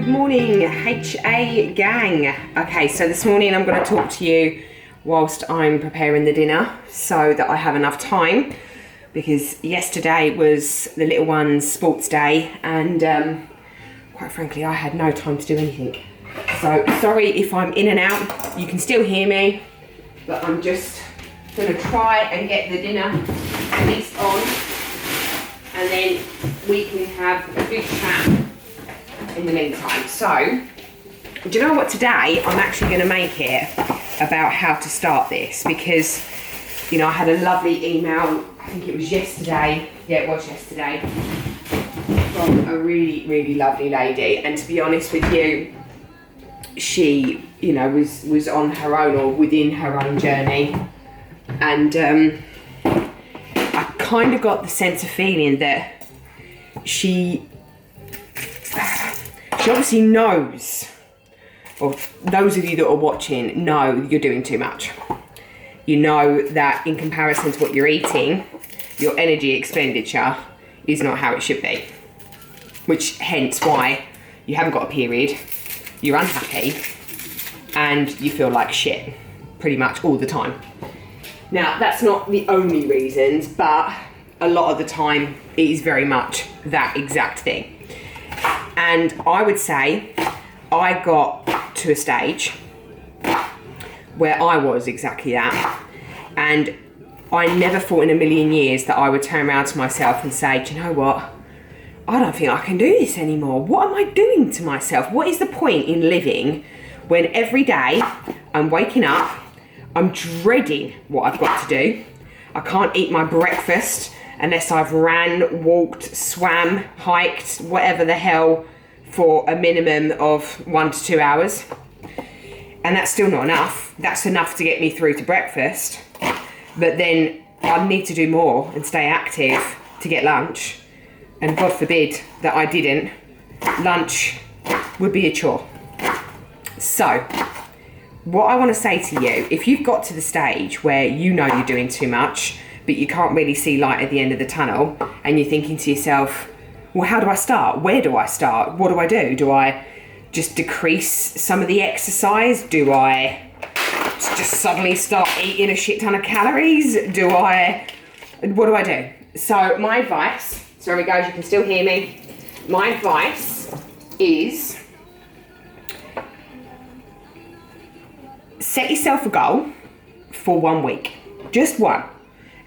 Good morning, HA gang. Okay, so this morning I'm going to talk to you whilst I'm preparing the dinner so that I have enough time, because yesterday was the little one's sports day and quite frankly I had no time to do anything. So sorry if I'm in and out, you can still hear me, but I'm just going to try and get the dinner at least on, and then we can have a good chat in the meantime. So, do you know what, today I'm actually going to make it about how to start this, because, you know, I had a lovely email, I think it was yesterday, yeah it was yesterday, from a really, really lovely lady, and to be honest with you, she, you know, was on her own or within her own journey, and I kind of got the sense of feeling that she obviously knows, or those of you that are watching know you're doing too much. You know that in comparison to what you're eating, your energy expenditure is not how it should be. Which hence why you haven't got a period, you're unhappy, and you feel like shit pretty much all the time. Now, that's not the only reasons, but a lot of the time it is very much that exact thing. And I would say I got to a stage where I was exactly that. And I never thought in a million years that I would turn around to myself and say, do you know what? I don't think I can do this anymore. What am I doing to myself? What is the point in living when every day I'm waking up, I'm dreading what I've got to do. I can't eat my breakfast unless I've ran, walked, swam, hiked, whatever the hell, for a minimum of 1 to 2 hours. And that's still not enough. That's enough to get me through to breakfast. But then I need to do more and stay active to get lunch. And God forbid that I didn't, lunch would be a chore. So, what I want to say to you, if you've got to the stage where you know you're doing too much, but you can't really see light at the end of the tunnel, and you're thinking to yourself, well, how do I start? Where do I start? What do I do? Do I just decrease some of the exercise? Do I just suddenly start eating a shit ton of calories? What do I do? So my advice, sorry guys, you can still hear me. My advice is set yourself a goal for 1 week, just one.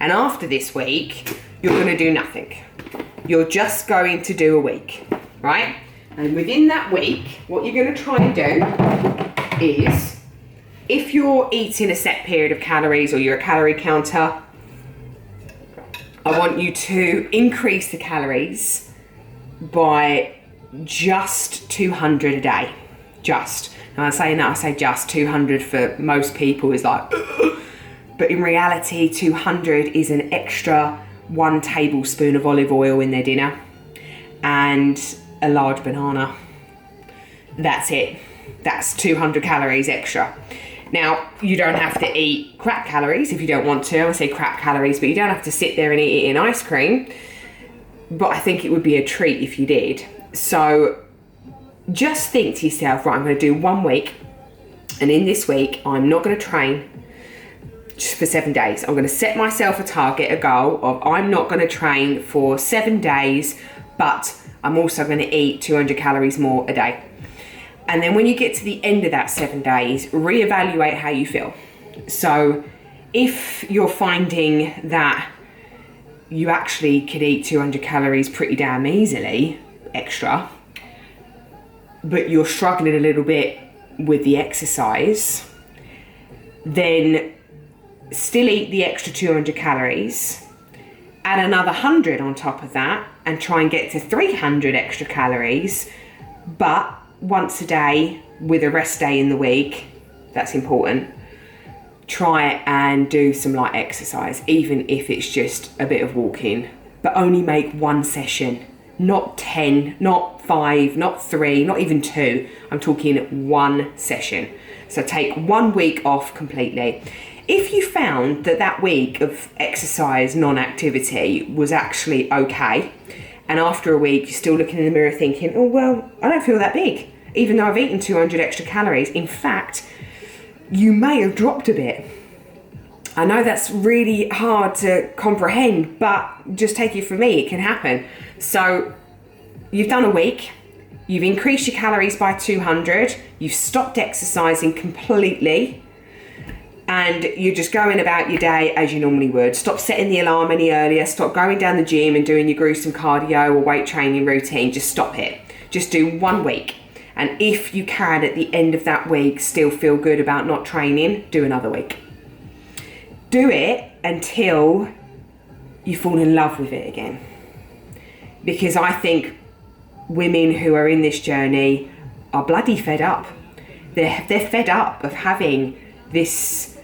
And after this week, you're going to do nothing. You're just going to do a week, right? And within that week, what you're going to try and do is, if you're eating a set period of calories or you're a calorie counter, I want you to increase the calories by just 200 a day. Just. And I'm saying that, I say just 200 for most people is like, ugh. But in reality, 200 is an extra 1 tablespoon of olive oil in their dinner and a large banana. That's it. That's 200 calories extra. Now, you don't have to eat crap calories if you don't want to. I say crap calories, but you don't have to sit there and eat it in ice cream. But I think it would be a treat if you did. So just think to yourself, right, I'm going to do 1 week. And in this week, I'm not going to train just for 7 days. I'm going to set myself a target, a goal of I'm not going to train for 7 days, but I'm also going to eat 200 calories more a day. And then when you get to the end of that 7 days, reevaluate how you feel. So if you're finding that you actually could eat 200 calories pretty damn easily, extra, but you're struggling a little bit with the exercise, then still eat the extra 200 calories, add another 100 on top of that, and try and get to 300 extra calories, but once a day with a rest day in the week. That's important. Try and do some light exercise, even if it's just a bit of walking, but only make 1 session, not 10, not 5, not 3, not even 2. I'm talking 1 session. So take 1 week off completely. If you found that that week of exercise non-activity was actually okay, and after a week you're still looking in the mirror thinking, oh well, I don't feel that big, even though I've eaten 200 extra calories. In fact, you may have dropped a bit. I know that's really hard to comprehend, but just take it from me, it can happen. So you've done a week, you've increased your calories by 200, you've stopped exercising completely, and you're just going about your day as you normally would. Stop setting the alarm any earlier, stop going down the gym and doing your gruesome cardio or weight training routine. Just stop it. Just do 1 week. And if you can, at the end of that week, still feel good about not training, do another week. Do it until you fall in love with it again. Because I think women who are in this journey are bloody fed up. They're fed up of having this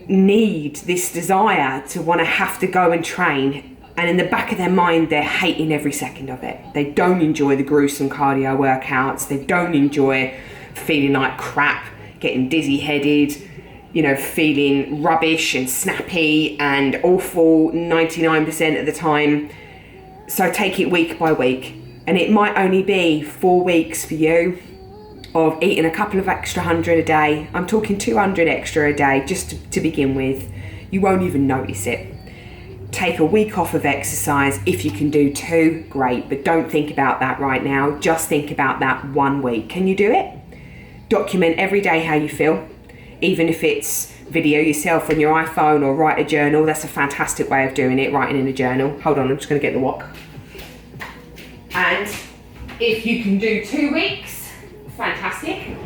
need, this desire to want to have to go and train, and in the back of their mind they're hating every second of it. They don't enjoy the gruesome cardio workouts, they don't enjoy feeling like crap, getting dizzy headed, you know, feeling rubbish and snappy and awful 99% of the time. So take it week by week, and it might only be 4 weeks for you of eating a couple of extra 100 a day. I'm talking 200 extra a day just to begin with. You won't even notice it. Take a week off of exercise. If you can do 2, great, but don't think about that right now. Just think about that 1 week. Can you do it? Document every day how you feel, even if it's video yourself on your iPhone or write a journal. That's a fantastic way of doing it, writing in a journal. Hold on, I'm just going to get the wok. And if you can do 2 weeks, fantastic.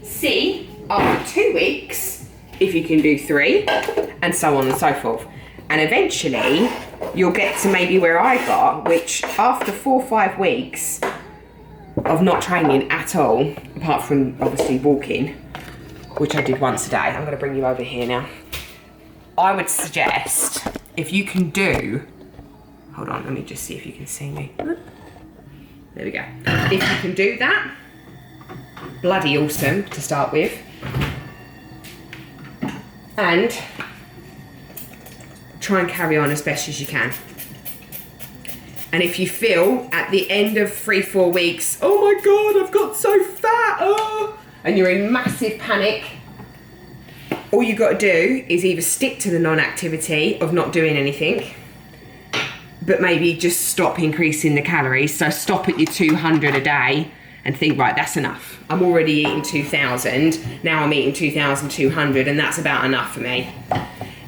See, after 2 weeks, if you can do 3, and so on and so forth. And eventually, you'll get to maybe where I got, which after 4 or 5 weeks of not training at all, apart from obviously walking, which I did once a day. I'm going to bring you over here now. I would suggest, if you can do, hold on, let me just see if you can see me. There we go. If you can do that, bloody awesome to start with. And try and carry on as best as you can. And if you feel at the end of 3-4 weeks, oh my God, I've got so fat, oh, and you're in massive panic, all you got to do is either stick to the non-activity of not doing anything, but maybe just stop increasing the calories. So stop at your 200 a day and think, right, that's enough. I'm already eating 2,000, now I'm eating 2,200, and that's about enough for me.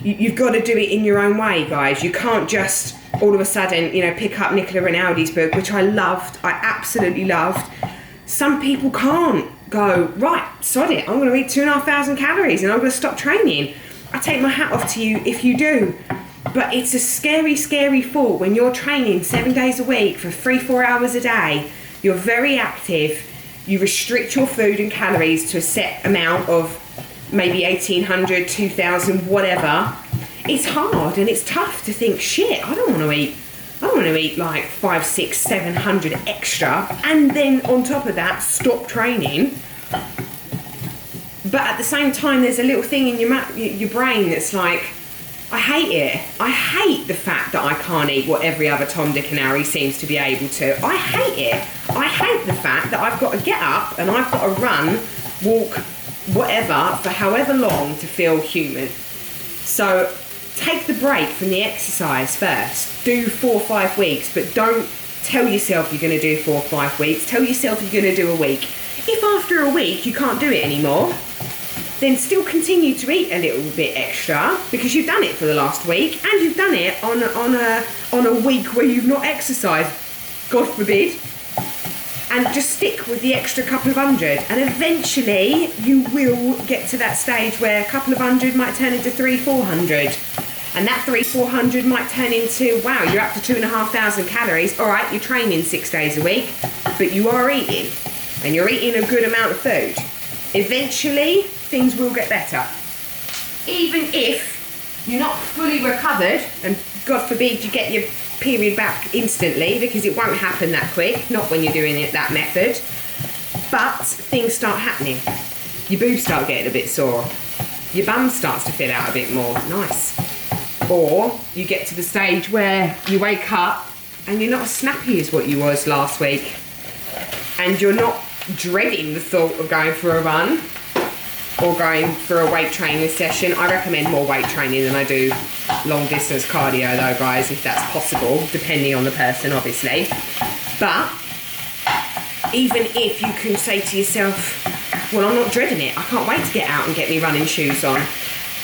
You've got to do it in your own way, guys. You can't just all of a sudden, you know, pick up Nicola Rinaldi's book, which I loved, I absolutely loved. Some people can't go, right, sod it, I'm going to eat 2,500 calories and I'm going to stop training. I take my hat off to you if you do. But it's a scary, scary thought when you're training 7 days a week for 3-4 hours a day. You're very active. You restrict your food and calories to a set amount of maybe 1,800, 2,000, whatever. It's hard and it's tough to think, shit, I don't want to eat like 500, 600, 700 extra, and then on top of that, stop training. But at the same time, there's a little thing in your brain that's like, I hate it. I hate the fact that I can't eat what every other Tom, Dick and Harry seems to be able to. I hate it. I hate the fact that I've got to get up and I've got to run, walk, whatever, for however long to feel human. So take the break from the exercise first. Do 4 or 5 weeks, but don't tell yourself you're going to do 4 or 5 weeks. Tell yourself you're going to do a week. If after a week you can't do it anymore, then still continue to eat a little bit extra, because you've done it for the last week and you've done it on a week where you've not exercised, God forbid, and just stick with the extra couple of 100, and eventually you will get to that stage where a couple of 100 might turn into 300-400, and that 300-400 might turn into, wow, you're up to 2,500 calories. All right, you're training 6 days a week, but you are eating, and you're eating a good amount of food. Eventually things will get better, even if you're not fully recovered, and God forbid you get your period back instantly, because it won't happen that quick, not when you're doing it that method. But things start happening. Your boobs start getting a bit sore, your bum starts to fill out a bit more, nice. Or you get to the stage where you wake up and you're not as snappy as what you was last week. and you're not dreading the thought of going for a run or going for a weight training session. I recommend more weight training than I do long distance cardio though, guys, if that's possible, depending on the person, obviously. But even if you can say to yourself, well, I'm not dreading it, I can't wait to get out and get me running shoes on.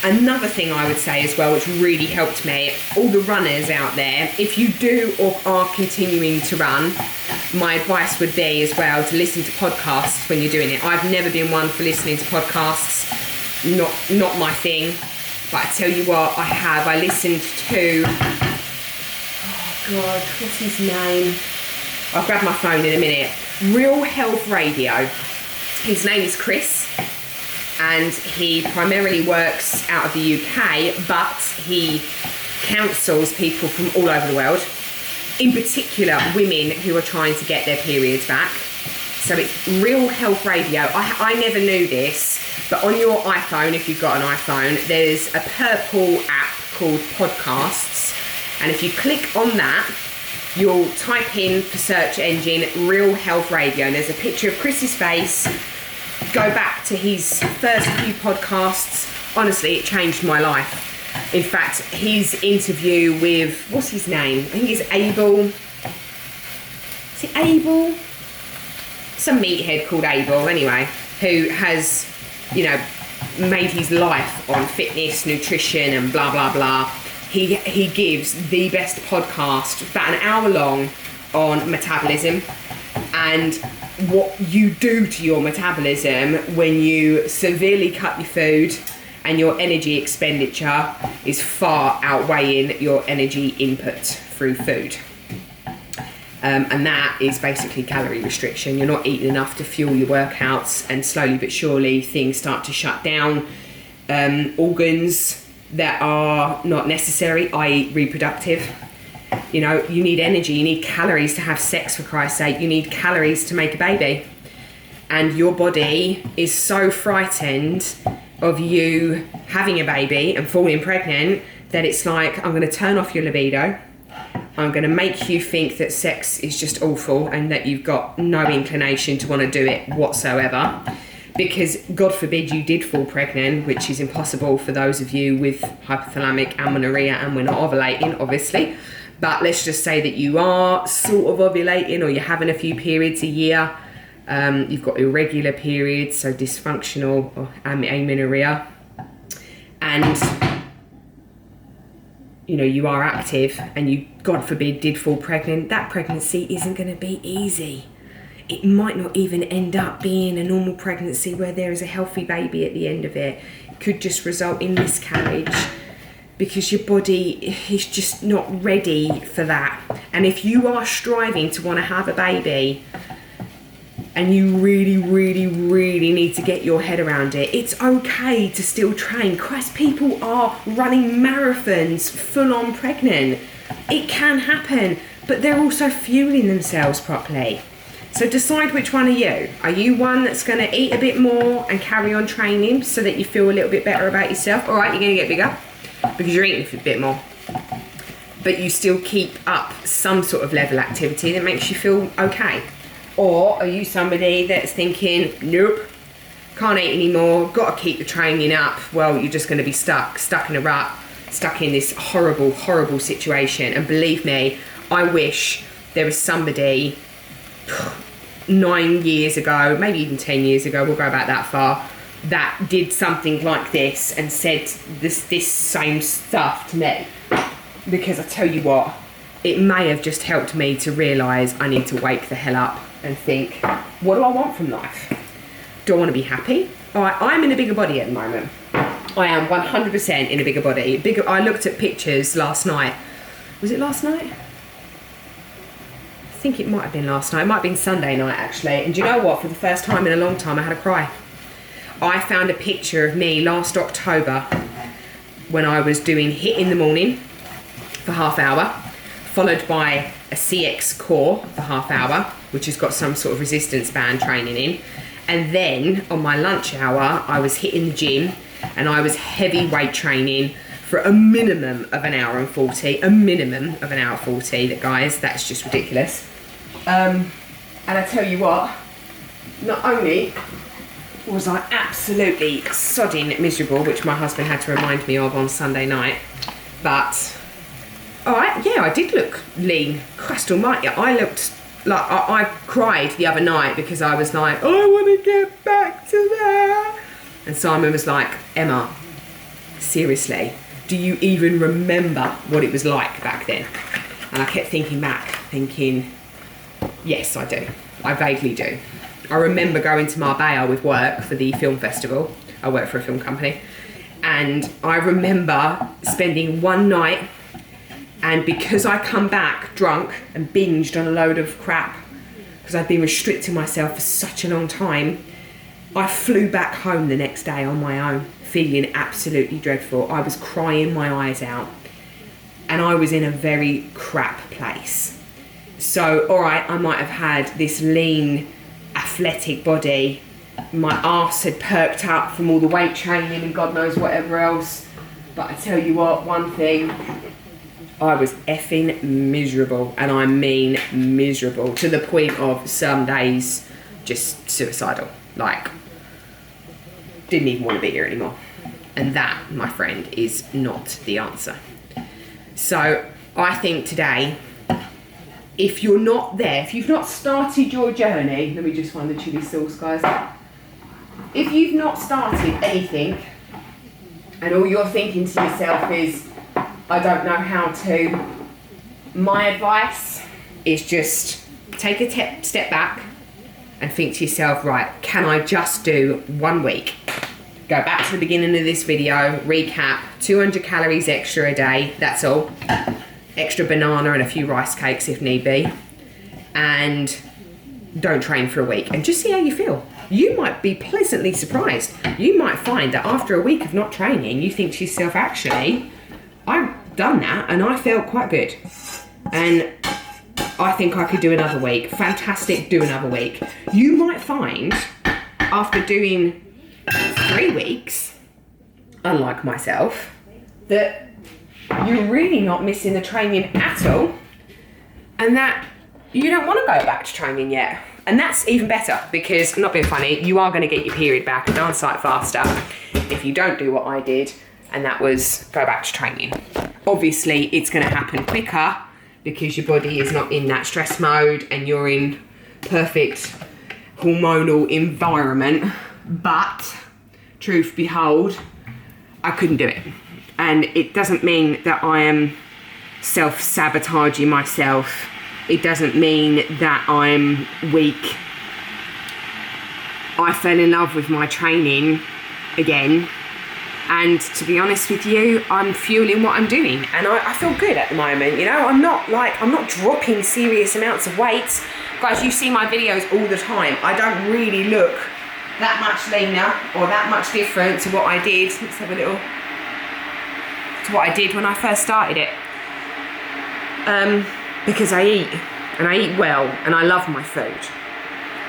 Another thing I would say as well, which really helped me, all the runners out there, if you do or are continuing to run, my advice would be as well to listen to podcasts when you're doing it. I've never been one for listening to podcasts, not my thing. But I tell you what, I listened to, oh God, what's his name? I'll grab my phone in a minute. Real Health Radio. His name is Chris, and he primarily works out of the UK, but he counsels people from all over the world, in particular women who are trying to get their periods back. So it's Real Health Radio. I never knew this, but on your iPhone, if you've got an iPhone, there's a purple app called Podcasts, and if you click on that, you'll type in for search engine Real Health Radio, and there's a picture of Chris's face. Go back to his first few podcasts. Honestly, it changed my life. In fact, his interview with, what's his name? I think it's Abel. Is it Abel? Some meathead called Abel, anyway, who has, you know, made his life on fitness, nutrition, and blah, blah, blah. He gives the best podcast, about an hour long, on metabolism and what you do to your metabolism when you severely cut your food and your energy expenditure is far outweighing your energy input through food. And that is basically calorie restriction. You're not eating enough to fuel your workouts, and slowly but surely things start to shut down. Organs that are not necessary, i.e. reproductive. You know, you need energy, you need calories to have sex, for Christ's sake. You need calories to make a baby. And your body is so frightened of you having a baby and falling pregnant that it's like, I'm going to turn off your libido. I'm going to make you think that sex is just awful and that you've got no inclination to want to do it whatsoever. Because God forbid you did fall pregnant, which is impossible for those of you with hypothalamic amenorrhea, and we're not ovulating, obviously. But let's just say that you are sort of ovulating, or you're having a few periods a year. You've got irregular periods, so dysfunctional or amenorrhea. And, you know, you are active and you, God forbid, did fall pregnant. That pregnancy isn't going to be easy. It might not even end up being a normal pregnancy where there is a healthy baby at the end of it. It could just result in miscarriage because your body is just not ready for that. And if you are striving to want to have a baby and you really, really, really need to get your head around it, it's okay to still train. Christ, people are running marathons full on pregnant. It can happen, but they're also fueling themselves properly. So decide which one are you. Are you one that's going to eat a bit more and carry on training so that you feel a little bit better about yourself? All right, you're going to get bigger because you're eating a bit more. But you still keep up some sort of level activity that makes you feel okay. Or are you somebody that's thinking, nope, can't eat anymore, got to keep the training up? Well, you're just going to be stuck in a rut, stuck in this horrible, horrible situation. And believe me, I wish there was somebody 9 years ago, maybe even 10 years ago, we'll go back that far, that did something like this and said this same stuff to me. Because I tell you what, it may have just helped me to realise I need to wake the hell up and think, what do I want from life? Do I want to be happy? All right, I'm in a bigger body at the moment. I am 100% in a bigger body. I looked at pictures last night. Was it last night? I think it might have been last night. It might have been Sunday night, actually. And do you know what? For the first time in a long time, I had a cry. I found a picture of me last October when I was doing HIIT in the morning for half hour, followed by a CX core for half hour, which has got some sort of resistance band training in. And then on my lunch hour, I was hitting the gym and I was heavy weight training for a minimum of an hour and 40. A minimum of an hour 40, guys, that's just ridiculous. And I tell you what, not only was I absolutely sodding miserable, which my husband had to remind me of on Sunday night, but I did look lean. Christ almighty, I looked like I cried the other night because I was like, I want to get back to that. And Simon was like, Emma, seriously, do you even remember what it was like back then? And I kept thinking, yes, I do. I vaguely do. I remember going to Marbella with work for the film festival. I work for a film company. And I remember spending one night, and because I come back drunk and binged on a load of crap, because I'd been restricting myself for such a long time, I flew back home the next day on my own, feeling absolutely dreadful. I was crying my eyes out, and I was in a very crap place. So, all right, I might have had this lean, athletic body. My arse had perked up from all the weight training and God knows whatever else. But I tell you what, one thing, I was effing miserable, and I mean miserable, to the point of some days just suicidal. Like, didn't even want to be here anymore. And that, my friend, is not the answer. So I think today, if you're not there, if you've not started your journey, let me just find the chili sauce, guys. If you've not started anything, and all you're thinking to yourself is, I don't know how to, my advice is just take a step back and think to yourself, right, can I just do 1 week? Go back to the beginning of this video, recap, 200 calories extra a day, that's all. Extra banana and a few rice cakes if need be. And don't train for a week, and just see how you feel. You might be pleasantly surprised. You might find that after a week of not training, you think to yourself, actually, I've done that and I felt quite good. And I think I could do another week. Fantastic, do another week. You might find, after doing 3 weeks, unlike myself, that you're really not missing the training at all, and that you don't want to go back to training yet. And that's even better, because, not being funny, you are going to get your period back a darn sight faster if you don't do what I did, and that was go back to training. Obviously, it's going to happen quicker because your body is not in that stress mode and you're in perfect hormonal environment. But, truth behold, I couldn't do it. And it doesn't mean that I am self-sabotaging myself. It doesn't mean that I'm weak. I fell in love with my training again. And to be honest with you, I'm fueling what I'm doing. And I feel good at the moment, you know. I'm not dropping serious amounts of weight. Guys, you see my videos all the time. I don't really look that much leaner or that much different to what I did. Let's have a little... to what I did when I first started it. Because I eat, and I eat well, and I love my food,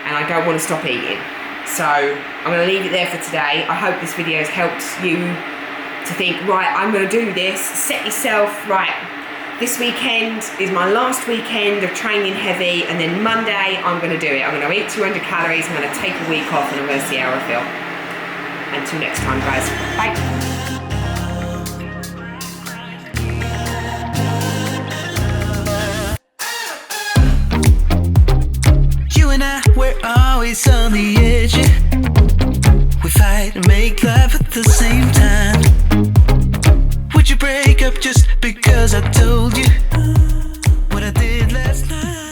and I don't want to stop eating. So I'm going to leave it there for today. I hope this video has helped you to think, right, I'm going to do this. Set yourself, right, this weekend is my last weekend of training heavy, and then Monday I'm going to do it. I'm going to eat 200 calories, I'm going to take a week off, and I'm going to see how I feel. Until next time, guys. Bye. We're always on the edge. We fight and make love at the same time. Would you break up just because I told you what I did last night?